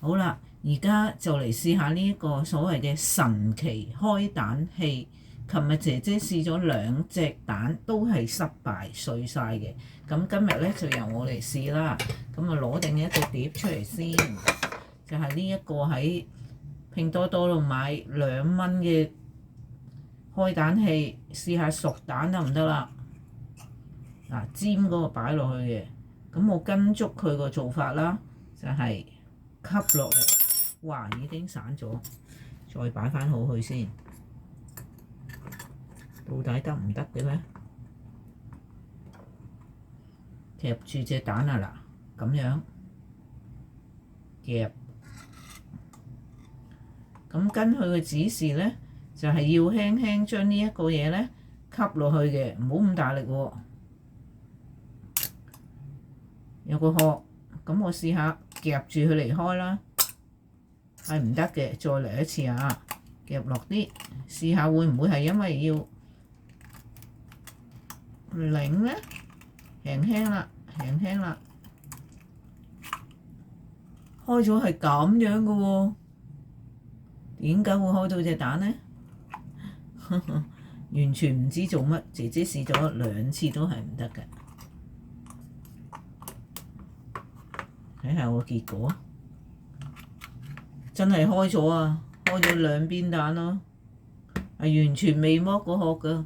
好啦，而家就嚟試下呢一個所謂嘅神奇開蛋器。琴日姐姐試咗2隻蛋，都係失敗碎晒嘅。咁今日咧就由我嚟試啦。咁啊攞定一個碟出嚟先，就係呢一個喺拼多多度買2蚊嘅開蛋器，試下熟蛋得唔得啦？嗱，尖嗰個擺落去嘅，咁我跟足佢個做法啦，就係吸落嚟。哇！已經散咗，再擺翻好佢先。到底得唔得嘅咧？夾住隻蛋啊嗱，咁樣夾。咁跟佢嘅指示咧，就係要輕輕將呢一個嘢咧吸落去嘅，唔好咁大力喎。有個殼，咁我試下夾住佢離開啦。係唔得嘅，再嚟一次啊！夾落啲，試下會唔會係因為要擰咧？輕輕啦，輕輕啦，開咗係咁樣嘅喎。點解會開到隻蛋呢？完全唔知做乜，姐姐試咗2次都係唔得嘅。睇下個結果，真係開咗啊！開咗2邊蛋咯，係完全未剝個殼㗎。